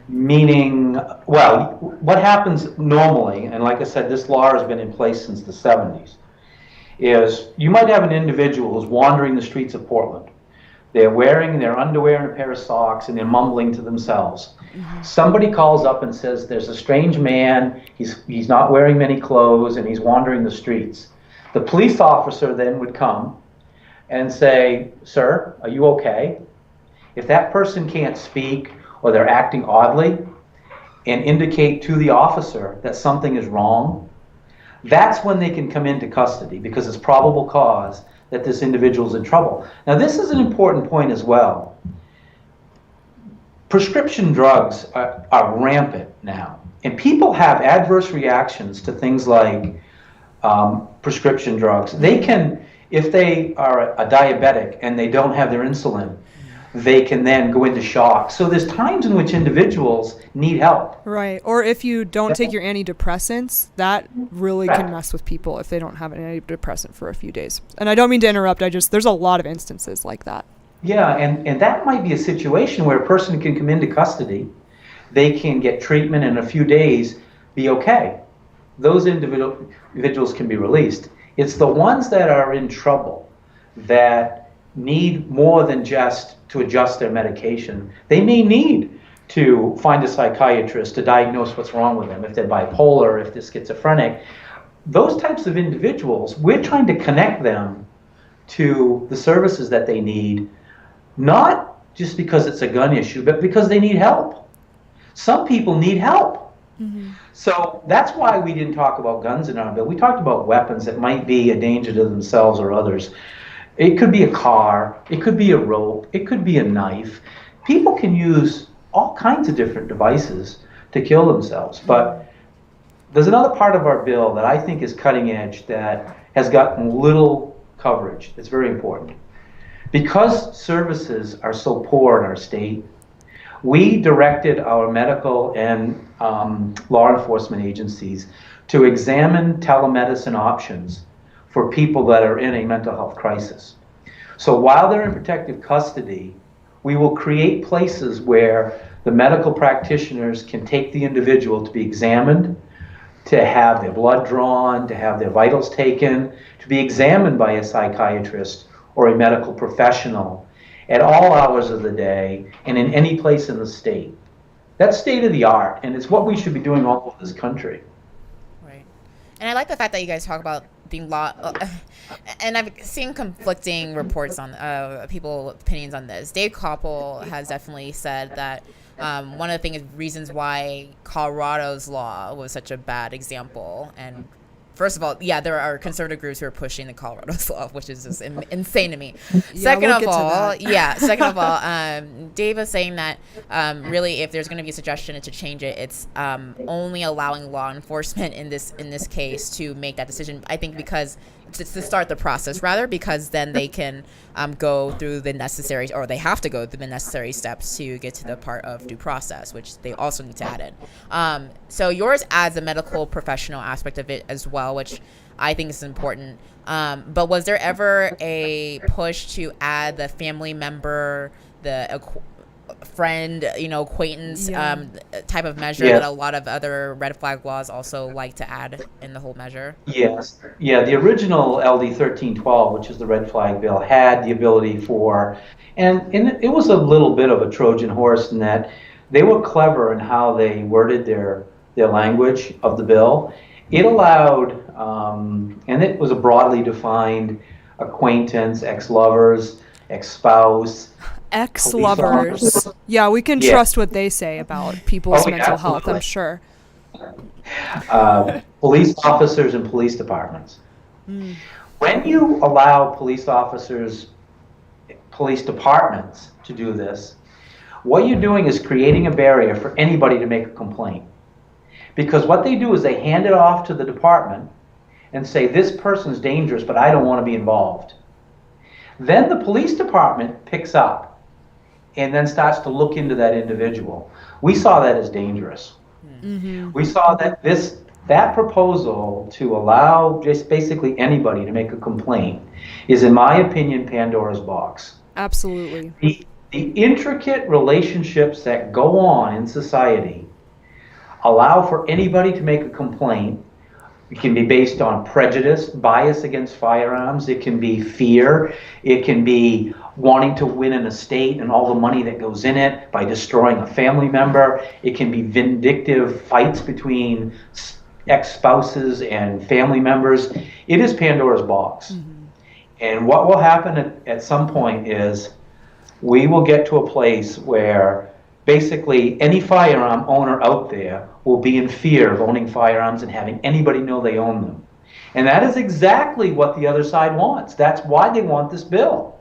Speaker 3: Meaning, well, what happens normally, and like I said, this law has been in place since the 70s, is you might have an individual who's wandering the streets of Portland. They're wearing their underwear and a pair of socks, and they're mumbling to themselves. Somebody calls up and says, there's a strange man, he's not wearing many clothes, and he's wandering the streets. The police officer then would come and say, sir, are you okay? If that person can't speak or they're acting oddly and indicate to the officer that something is wrong, that's when they can come into custody, because it's probable cause that this individual is in trouble. Now, this is an important point as well. Prescription drugs are rampant now, and people have adverse reactions to things like prescription drugs. They can, if they are a diabetic and they don't have their insulin, they can then go into shock. So there's times in which individuals need help.
Speaker 2: Right. Or if you don't take your antidepressants, that really can mess with people if they don't have an antidepressant for a few days. And I don't mean to interrupt. There's a lot of instances like that.
Speaker 3: Yeah, and that might be a situation where a person can come into custody, they can get treatment in a few days, be okay. Those individuals can be released. It's the ones that are in trouble that need more than just to adjust their medication. They may need to find a psychiatrist to diagnose what's wrong with them, if they're bipolar, if they're schizophrenic. Those types of individuals, we're trying to connect them to the services that they need, not just because it's a gun issue, but because they need help. Some people need help. Mm-hmm. So that's why we didn't talk about guns in our bill. We talked about weapons that might be a danger to themselves or others. It could be a car, it could be a rope, it could be a knife. People can use all kinds of different devices to kill themselves. But there's another part of our bill that I think is cutting edge that has gotten little coverage. It's very important. Because services are so poor in our state, we directed our medical and law enforcement agencies to examine telemedicine options for people that are in a mental health crisis. So while they're in protective custody, we will create places where the medical practitioners can take the individual to be examined, to have their blood drawn, to have their vitals taken, to be examined by a psychiatrist or a medical professional at all hours of the day and in any place in the state. That's state of the art, and it's what we should be doing all over this country.
Speaker 1: Right. And I like the fact that you guys talk about the law, and I've seen conflicting reports on people's opinions on this. Dave Koppel has definitely said that one of the reasons why Colorado's law was such a bad example, and first of all, yeah, there are conservative groups who are pushing the Colorado's law, which is just insane to me. Second of all, Dave was saying that really, if there's going to be a suggestion to change it, it's only allowing law enforcement in this case to make that decision. I think because to start the process, rather, because then they can go through the necessary, or they have to go through the necessary steps to get to the part of due process, which they also need to add in. So yours adds a medical professional aspect of it as well, which I think is important. But was there ever a push to add the family member, the friend, acquaintance type of measure that a lot of other red flag laws also like to add in the whole measure?
Speaker 3: Yes. Yeah, the original LD 1312, which is the red flag bill, had the ability for, and it was a little bit of a Trojan horse in that they were clever in how they worded their language of the bill. It allowed, and it was a broadly defined acquaintance, ex-lovers, ex-spouse,
Speaker 2: ex-lovers. Yeah, we can trust what they say about people's mental health, I'm sure.
Speaker 3: Police officers and police departments. When you allow police officers, police departments to do this, what you're doing is creating a barrier for anybody to make a complaint. Because what they do is they hand it off to the department and say, this person's dangerous, but I don't want to be involved. Then the police department picks up and then starts to look into that individual. We saw that as dangerous. Mm-hmm. We saw that that proposal to allow just basically anybody to make a complaint is, in my opinion, Pandora's box.
Speaker 2: Absolutely.
Speaker 3: the intricate relationships that go on in society allow for anybody to make a complaint. It can be based on prejudice, bias against firearms. It can be fear. It can be wanting to win an estate and all the money that goes in it by destroying a family member. It can be vindictive fights between ex-spouses and family members. It is Pandora's box. And what will happen at some point is we will get to a place where basically any firearm owner out there will be in fear of owning firearms and having anybody know they own them. And that is exactly what the other side wants. That's why they want this bill.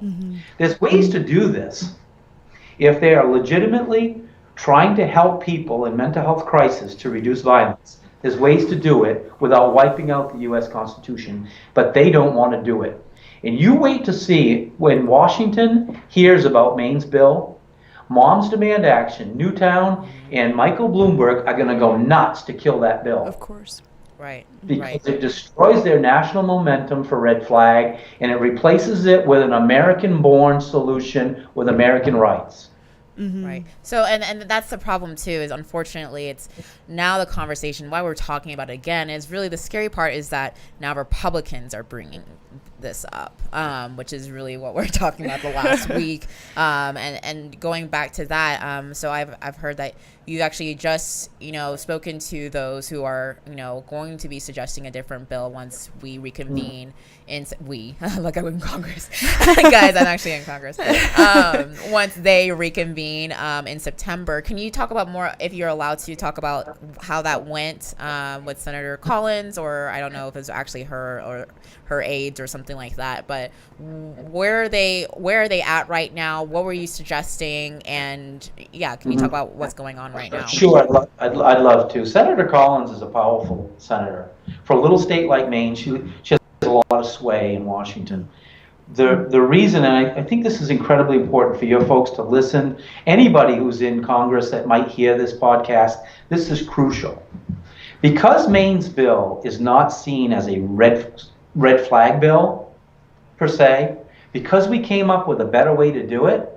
Speaker 3: There's ways to do this. If they are legitimately trying to help people in mental health crisis to reduce violence, there's ways to do it without wiping out the U.S. Constitution, but they don't want to do it. And you wait to see when Washington hears about Maine's bill, Moms Demand Action, Newtown, and Michael Bloomberg are going to go nuts to kill that bill.
Speaker 2: Of course.
Speaker 1: Right.
Speaker 3: Because it destroys their national momentum for red flag, and it replaces it with an American-born solution with American rights.
Speaker 1: Right. So, and that's the problem too, is unfortunately it's now the conversation, why we're talking about it again, is really the scary part is that now Republicans are bringing this up, which is really what we're talking about the last week. And going back to that, so I've heard that you actually just, spoken to those who are, going to be suggesting a different bill once we reconvene like I'm in Congress. Guys, I'm actually in Congress. Once they reconvene in September. Can you talk about more, if you're allowed to talk about how that went with Senator Collins, or I don't know if it's actually her or her aides or something like that, but where are they at right now? What were you suggesting? And can you talk about what's going on right now?
Speaker 3: Sure, I'd love to. Senator Collins is a powerful senator. For a little state like Maine, she has a lot of sway in Washington. The reason, and I think this is incredibly important for your folks to listen, anybody who's in Congress that might hear this podcast, this is crucial. Because Maine's bill is not seen as a red flag bill, per se, because we came up with a better way to do it,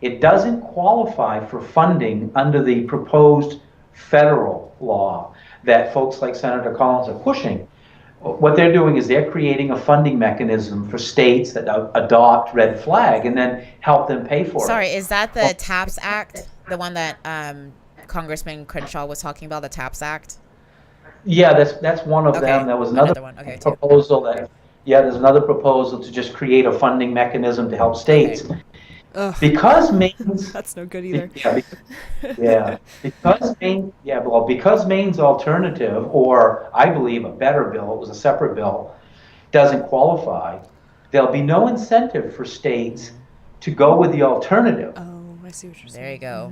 Speaker 3: it doesn't qualify for funding under the proposed federal law that folks like Senator Collins are pushing. What they're doing is they're creating a funding mechanism for states that adopt red flag and then help them pay for it.
Speaker 1: Sorry, is that the TAPS Act, the one that Congressman Crenshaw was talking about, the TAPS Act?
Speaker 3: Yeah, that's one of them. There was another
Speaker 1: one. Okay,
Speaker 3: proposal there's another proposal to just create a funding mechanism to help states.
Speaker 2: Okay.
Speaker 3: Because Maine's
Speaker 2: that's no good either.
Speaker 3: Because Maine's alternative, or I believe a better bill, it was a separate bill, doesn't qualify, there'll be no incentive for states to go with the alternative.
Speaker 2: Oh, I see what you're saying.
Speaker 1: There you go.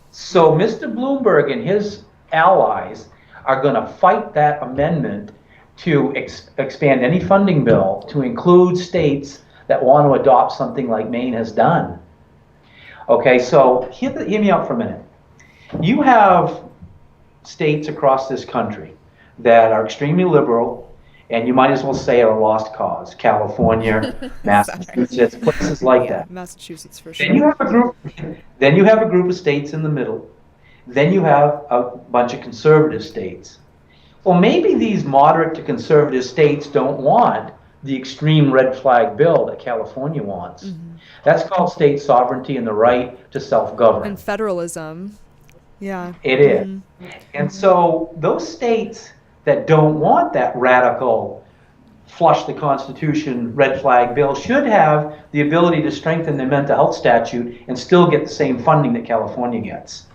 Speaker 3: So Mr. Bloomberg and his allies are going to fight that amendment to expand any funding bill to include states that want to adopt something like Maine has done. Okay, so hear me out for a minute. You have states across this country that are extremely liberal, and you might as well say are a lost cause. California, Massachusetts, places like that.
Speaker 2: Massachusetts for sure.
Speaker 3: Then you have a group of states in the middle. Then you have a bunch of conservative states. Well, maybe these moderate to conservative states don't want the extreme red flag bill that California wants. That's called state sovereignty and the right to self-govern.
Speaker 2: And federalism. Yeah.
Speaker 3: It is. And so those states that don't want that radical flush the Constitution red flag bill should have the ability to strengthen their mental health statute and still get the same funding that California gets.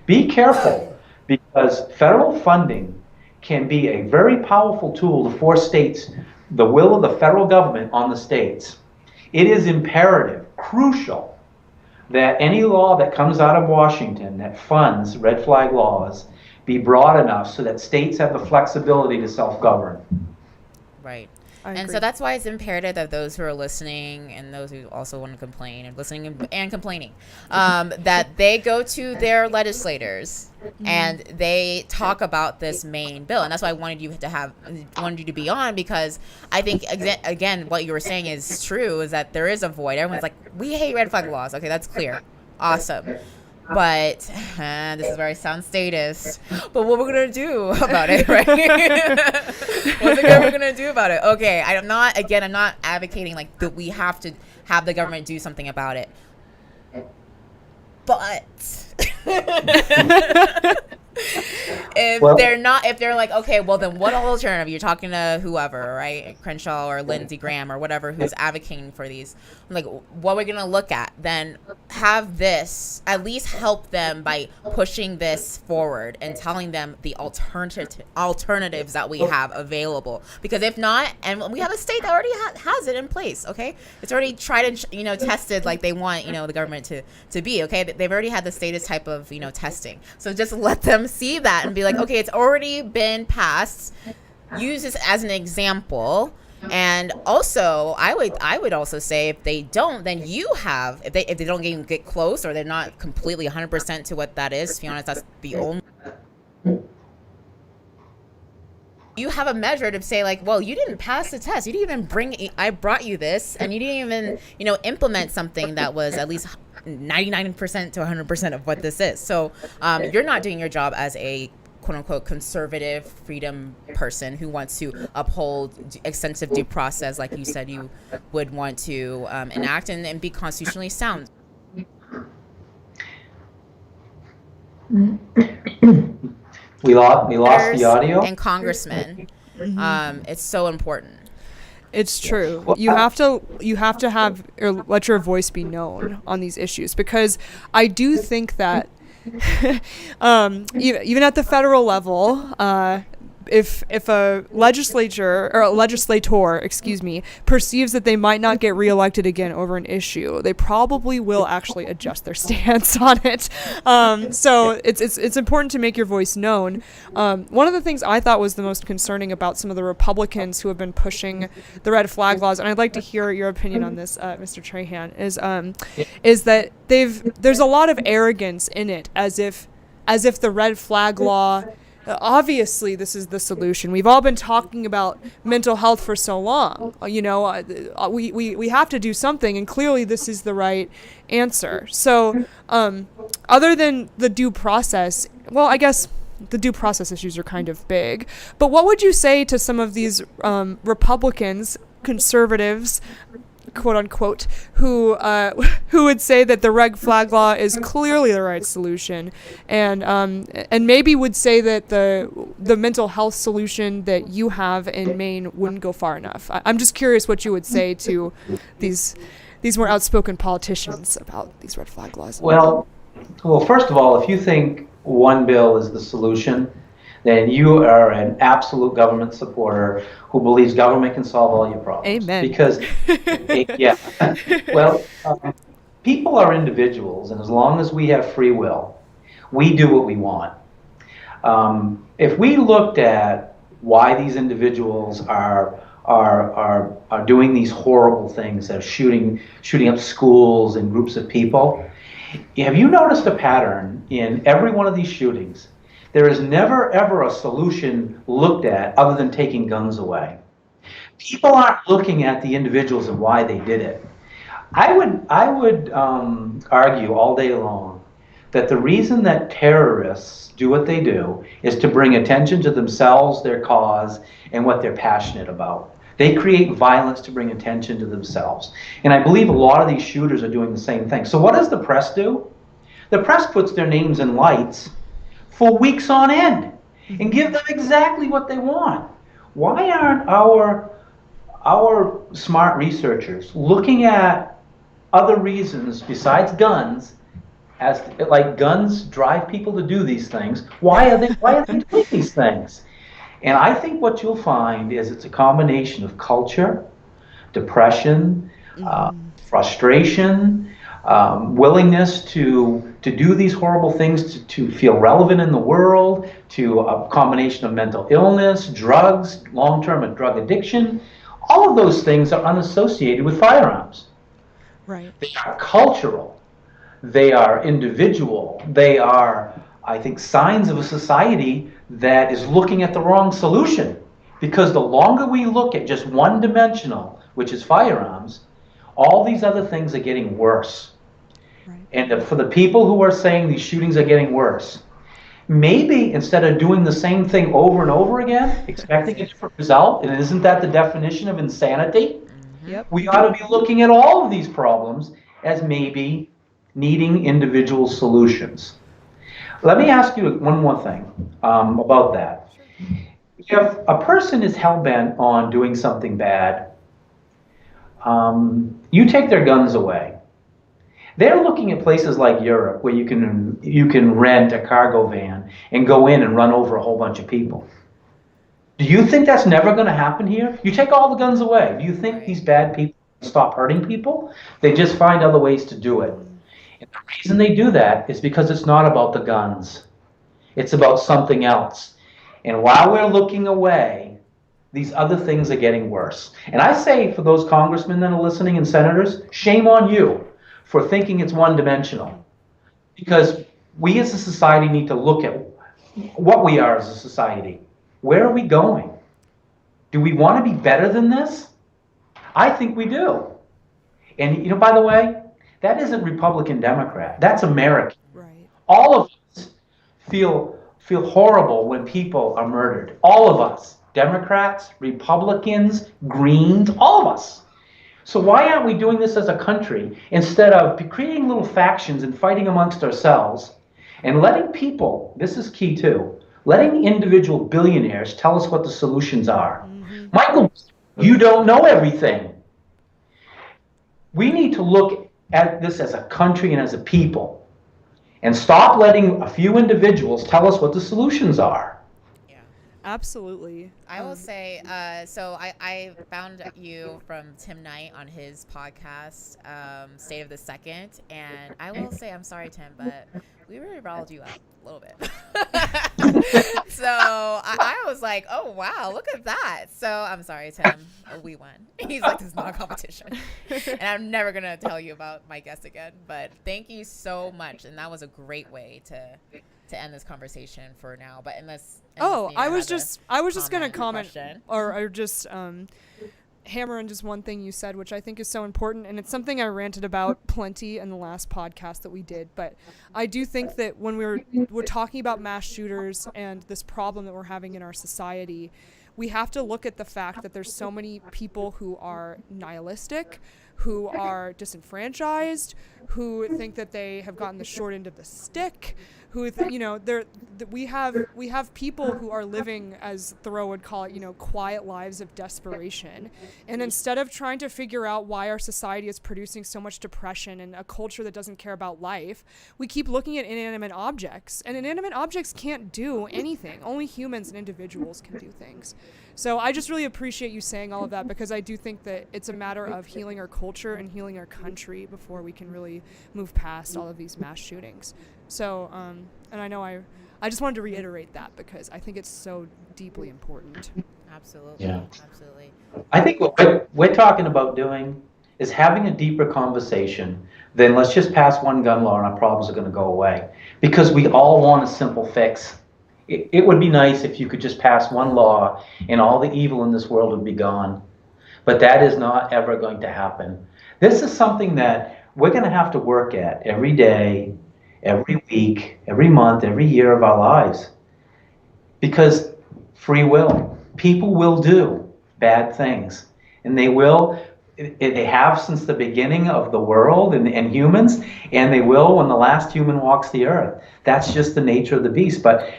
Speaker 3: Be careful, because federal funding can be a very powerful tool to force states, the will of the federal government on the states. It is imperative, crucial, that any law that comes out of Washington that funds red flag laws be broad enough so that states have the flexibility to self-govern.
Speaker 1: Right.
Speaker 2: I
Speaker 1: And
Speaker 2: agree.
Speaker 1: so that's why it's imperative that those who are listening and those who also want to complain and listening and complaining, that they go to their legislators and they talk about this Maine bill. And that's why I wanted you to be on, because I think, again, what you were saying is true, is that there is a void. Everyone's like, we hate red flag laws. Okay, that's clear. Awesome. But this is where I sound statist. But what we're gonna do about it, right? What's the government gonna do about it? Okay, I'm not advocating like that we have to have the government do something about it. But if they're like, okay, well then what alternative? You're talking to whoever, right? Crenshaw or Lindsey Graham or whatever who's advocating for these. Like, what we're gonna look at, then have this at least help them by pushing this forward and telling them the alternatives that we have available. Because if not, and we have a state that already has it in place, okay? It's already tried and tested like they want the government to be, okay? They've already had the status type of testing. So just let them see that and be like, okay, it's already been passed. Use this as an example. And also, I would also say if they don't, then you have, if they don't even get close or they're not completely 100% to what that is, to be honest, that's the only. You have a measure to say like, well, you didn't pass the test. You didn't even I brought you this, and you didn't even, implement something that was at least 99% to 100% of what this is. So you're not doing your job as a quote unquote conservative freedom person who wants to uphold extensive due process, like you said you would want to enact and be constitutionally sound.
Speaker 3: We lost the audio.
Speaker 1: And congressmen, it's so important.
Speaker 2: It's true. You have to have or let your voice be known on these issues, because I do think that even at the federal level, if a legislator, perceives that they might not get reelected again over an issue, they probably will actually adjust their stance on it. So it's important to make your voice known. One of the things I thought was the most concerning about some of the Republicans who have been pushing the red flag laws, and I'd like to hear your opinion on this, Mr. Trahan, is that there's a lot of arrogance in it, as if the red flag law. Obviously, this is the solution. We've all been talking about mental health for so long. We have to do something, and clearly this is the right answer. So, other than the due process, well, I guess the due process issues are kind of big. But what would you say to some of these Republicans, conservatives, quote unquote, who would say that the red flag law is clearly the right solution, and maybe would say that the mental health solution that you have in Maine wouldn't go far enough? I'm just curious what you would say to these more outspoken politicians about these red flag laws.
Speaker 3: Well, first of all, if you think one bill is the solution, then you are an absolute government supporter who believes government can solve all your problems.
Speaker 2: Amen.
Speaker 3: Because, yeah. Well, people are individuals, and as long as we have free will, we do what we want. If we looked at why these individuals are doing these horrible things, that are shooting up schools and groups of people, have you noticed a pattern in every one of these shootings? There is never, ever a solution looked at other than taking guns away. People aren't looking at the individuals and why they did it. I would argue all day long that the reason that terrorists do what they do is to bring attention to themselves, their cause, and what they're passionate about. They create violence to bring attention to themselves. And I believe a lot of these shooters are doing the same thing. So what does the press do? The press puts their names in lights for weeks on end and give them exactly what they want. Why aren't our smart researchers looking at other reasons besides guns, as like guns drive people to do these things? Why are they doing these things? And I think what you'll find is it's a combination of culture, depression, frustration, willingness to do these horrible things, to feel relevant in the world, to a combination of mental illness, drugs, long-term drug addiction. All of those things are unassociated with firearms.
Speaker 2: Right.
Speaker 3: They are cultural. They are individual. They are, I think, signs of a society that is looking at the wrong solution. Because the longer we look at just one-dimensional, which is firearms, all these other things are getting worse.
Speaker 2: Right.
Speaker 3: And for the people who are saying these shootings are getting worse, maybe instead of doing the same thing over and over again, expecting a different result, and isn't that the definition of insanity?
Speaker 2: Yep.
Speaker 3: We ought to be looking at all of these problems as maybe needing individual solutions. Let me ask you one more thing about that. If a person is hell-bent on doing something bad, you take their guns away. They're looking at places like Europe where you can rent a cargo van and go in and run over a whole bunch of people. Do you think that's never going to happen here? You take all the guns away. Do you think these bad people stop hurting people? They just find other ways to do it. And the reason they do that is because it's not about the guns. It's about something else. And while we're looking away, these other things are getting worse. And I say for those congressmen that are listening and senators, shame on you for thinking it's one-dimensional. Because we as a society need to look at what we are as a society. Where are we going? Do we want to be better than this? I think we do. And, by the way, that isn't Republican, Democrat. That's American.
Speaker 2: Right.
Speaker 3: All of us feel horrible when people are murdered. All of us. Democrats, Republicans, Greens, all of us. So why aren't we doing this as a country instead of creating little factions and fighting amongst ourselves and letting people, this is key too, letting individual billionaires tell us what the solutions are. Michael, you don't know everything. We need to look at this as a country and as a people and stop letting a few individuals tell us what the solutions are.
Speaker 2: Absolutely.
Speaker 1: I will say, so I found you from Tim Knight on his podcast, State of the Second, and I will say, I'm sorry, Tim, but we really riled you up a little bit. So I was like, oh, wow, look at that. So I'm sorry, Tim, we won. He's like, this is not a competition. And I'm never going to tell you about my guest again, but thank you so much. And that was a great way to end this conversation for now. But unless
Speaker 2: I was just gonna comment
Speaker 1: question.
Speaker 2: or just hammer on just one thing you said, which I think is so important, and it's something I ranted about plenty in the last podcast that we did. But I do think that when we're talking about mass shooters and this problem that we're having in our society, we have to look at the fact that there's so many people who are nihilistic, who are disenfranchised, who think that they have gotten the short end of the stick, who we have people who are living, as Thoreau would call it, quiet lives of desperation. And instead of trying to figure out why our society is producing so much depression and a culture that doesn't care about life, we keep looking at inanimate objects. And inanimate objects can't do anything. Only humans and individuals can do things. So I just really appreciate you saying all of that, because I do think that it's a matter of healing our culture and healing our country before we can really move past all of these mass shootings. So, and I know I just wanted to reiterate that because I think it's so deeply important.
Speaker 1: Absolutely.
Speaker 3: Yeah.
Speaker 1: Absolutely.
Speaker 3: I think what we're talking about doing is having a deeper conversation than let's just pass one gun law and our problems are going to go away. Because we all want a simple fix. It would be nice if you could just pass one law and all the evil in this world would be gone. But that is not ever going to happen. This is something that we're going to have to work at every day, every week, every month, every year of our lives. Because free will. People will do bad things. And they will. They have since the beginning of the world and humans, and they will when the last human walks the earth. That's just the nature of the beast. But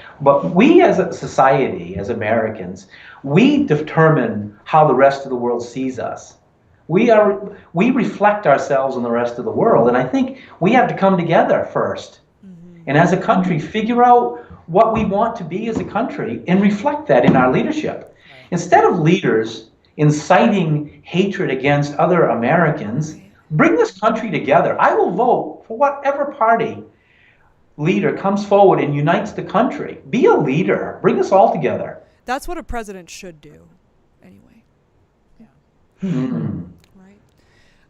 Speaker 3: we as a society, as Americans, we determine how the rest of the world sees us. We reflect ourselves on the rest of the world, and I think we have to come together first. And as a country, figure out what we want to be as a country and reflect that in our leadership. Instead of leaders inciting hatred against other Americans, bring this country together. I will vote for whatever party leader comes forward and unites the country. Be a leader. Bring us all together.
Speaker 2: That's what a president should do, anyway. Right.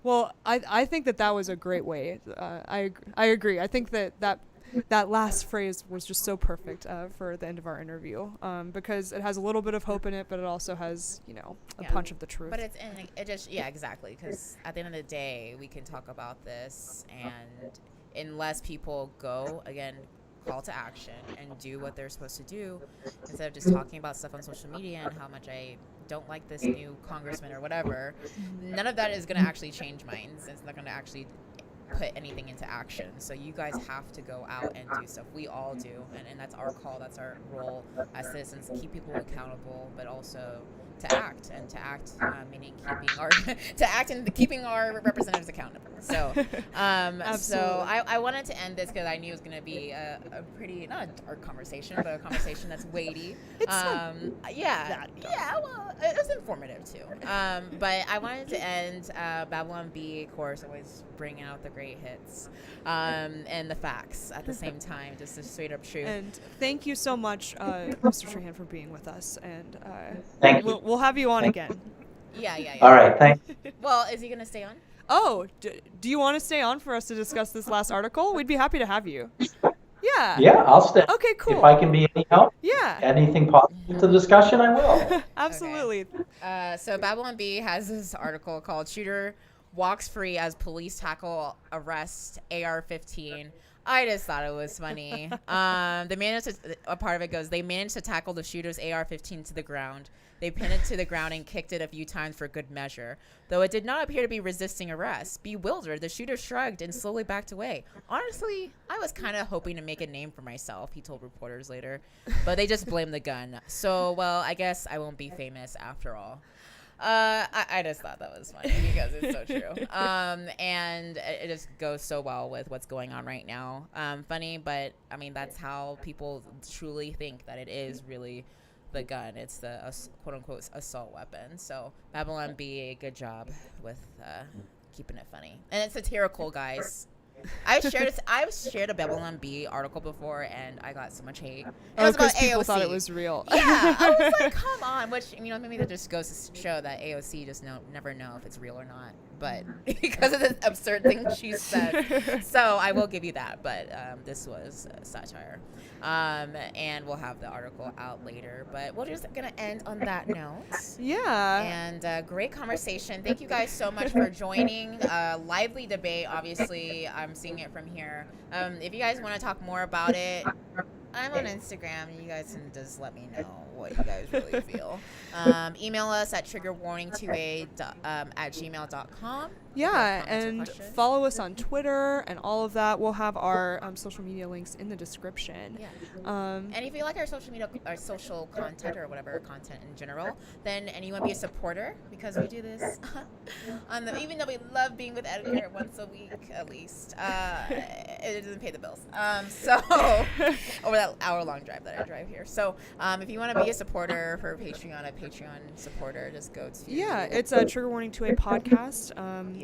Speaker 2: Well, I think that was a great way. I agree. I think that last phrase was just so perfect for the end of our interview, because it has a little bit of hope in it, but it also has, a punch of the truth.
Speaker 1: But exactly, because at the end of the day, we can talk about this, and unless people go, again, call to action and do what they're supposed to do, instead of just talking about stuff on social media and how much I don't like this new congressman or whatever, none of that is going to actually change minds. It's not going to actually put anything into action. So you guys have to go out and do stuff. We all do, and that's our call. That's our role as citizens, keep people accountable, but also to act, meaning keeping our representatives accountable. So I wanted to end this because I knew it was going to be a pretty, not a dark conversation, but a conversation that's weighty.
Speaker 2: It's
Speaker 1: well, it was informative too. But I wanted to end Babylon Bee, of course, always bringing out the great hits, and the facts at the same time, just the straight up truth.
Speaker 2: And thank you so much, Mr. Trahan, for being with us. And
Speaker 3: Thank you.
Speaker 2: we'll have you on again.
Speaker 1: Yeah.
Speaker 3: All right, thanks.
Speaker 1: Well, is he going to stay on?
Speaker 2: Oh, do you want to stay on for us to discuss this last article? We'd be happy to have you. Yeah.
Speaker 3: Yeah, I'll stay.
Speaker 2: Okay, cool.
Speaker 3: If I can be any help,
Speaker 2: Yeah.
Speaker 3: anything positive to the discussion, I will.
Speaker 2: Absolutely.
Speaker 1: So Babylon Bee has this article called "Shooter Walks Free as Police Tackle Arrest AR-15." I just thought it was funny. A part of it goes, they managed to tackle the shooter's AR-15 to the ground. They pinned it to the ground and kicked it a few times for good measure. Though it did not appear to be resisting arrest. Bewildered, the shooter shrugged and slowly backed away. Honestly, I was kind of hoping to make a name for myself, he told reporters later. But they just blamed the gun. So, well, I guess I won't be famous after all. I just thought that was funny because it's so true. And it just goes so well with what's going on right now. Funny, but I mean, that's how people truly think that it is really the gun. It's the quote unquote assault weapon. So Babylon Bee, good job with keeping it funny. And it's satirical, guys. I've shared a Babylon Bee article before, and I got so much hate. It was about
Speaker 2: people
Speaker 1: AOC.
Speaker 2: thought it was real.
Speaker 1: Yeah, I was like, come on. Which, maybe that just goes to show that AOC just never know if it's real or not. But because of the absurd things she said. So I will give you that. But this was satire. And we'll have the article out later. But we're just going to end on that note.
Speaker 2: Yeah.
Speaker 1: And great conversation. Thank you guys so much for joining. Lively debate, obviously. I'm seeing it from here. If you guys want to talk more about it, I'm on Instagram. You guys can just let me know what you guys really feel. Email us at triggerwarning2a at gmail.com.
Speaker 2: Yeah, and follow us on Twitter and all of that. We'll have our social media links in the description.
Speaker 1: Yeah. And if you like our social media, our social content or whatever content in general, and you want to be a supporter, because we do this even though we love being with Edgar once a week at least, it doesn't pay the bills. So over that hour-long drive that I drive here. So if you want to be a supporter for Patreon, a Patreon supporter, just go to
Speaker 2: it's a Trigger Warning 2A podcast.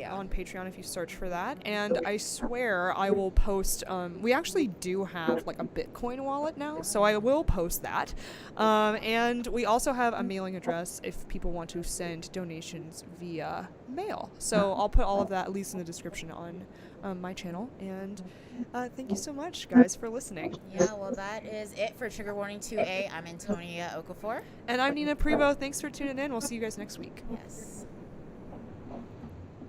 Speaker 2: On Patreon if you search for that. And I swear I will post, we actually do have like a Bitcoin wallet now, so I will post that. And we also have a mailing address if people want to send donations via mail. So I'll put all of that at least in the description on my channel. And thank you so much, guys, for listening.
Speaker 1: Yeah, well, that is it for Trigger Warning 2A. I'm Antonia Okafor.
Speaker 2: And I'm Nina Prevo. Thanks for tuning in. We'll see you guys next week.
Speaker 1: Yes.